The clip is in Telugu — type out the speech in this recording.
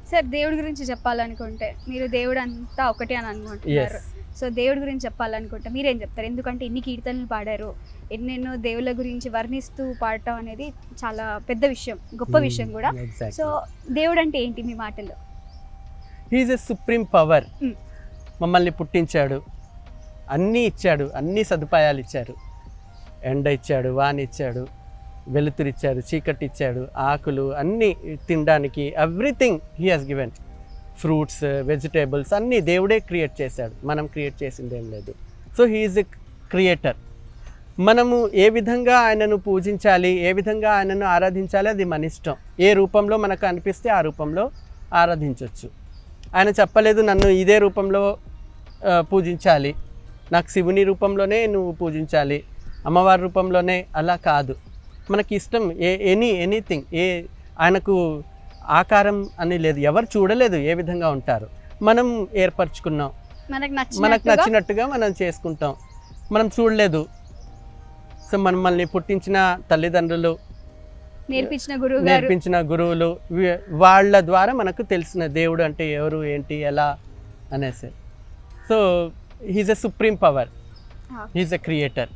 సార్ దేవుడి గురించి చెప్పాలనుకుంటే మీరు దేవుడు అంతా ఒకటే అని అనుకుంటున్నారు. సో దేవుడి గురించి చెప్పాలనుకుంటే మీరేం చెప్తారు? ఎందుకంటే ఇన్ని కీర్తనలు పాడారు, ఎన్నెన్నో దేవుళ్ళ గురించి వర్ణిస్తూ పాడటం అనేది చాలా పెద్ద విషయం, గొప్ప విషయం కూడా. సో దేవుడు అంటే ఏంటి మీ మాటల్లో? He's a supreme power. మమ్మల్ని పుట్టించాడు, అన్నీ ఇచ్చాడు, అన్ని సదుపాయాలు ఇచ్చారు. ఎండ ఇచ్చాడు, వాన ఇచ్చాడు, వెలుతురు ఇచ్చాడు, చీకటి ఇచ్చాడు, ఆకులు అన్నీ తినడానికి, everything he has given. Fruits, vegetables అన్నీ దేవుడే క్రియేట్ చేశాడు, మనం క్రియేట్ చేసింది ఏం లేదు. So he is a creator. మనము ఏ విధంగా ఆయనను పూజించాలి, ఏ విధంగా ఆయనను ఆరాధించాలి అది మన ఇష్టం. ఏ రూపంలో మనకు అనిపిస్తే ఆ రూపంలో ఆరాధించవచ్చు. ఆయన చెప్పలేదు నన్ను ఇదే రూపంలో పూజించాలి, నాకు శివుని రూపంలోనే నువ్వు పూజించాలి, అమ్మవారి రూపంలోనే, అలా కాదు. మనకి ఇష్టం ఎనీథింగ్. ఆయనకు ఆకారం అని లేదు, ఎవరు చూడలేదు ఏ విధంగా ఉంటారు, మనం ఏర్పరచుకున్నాం, మనకు నచ్చినట్టుగా మనం చేసుకుంటాం. మనం చూడలేదు. సో మనల్ని పుట్టించిన తల్లిదండ్రులు, నేర్పించిన గురువులు, వాళ్ళ ద్వారా మనకు తెలిసిన దేవుడు అంటే ఎవరు, ఏంటి, ఎలా అనేసి. So he's a supreme power, he's a creator.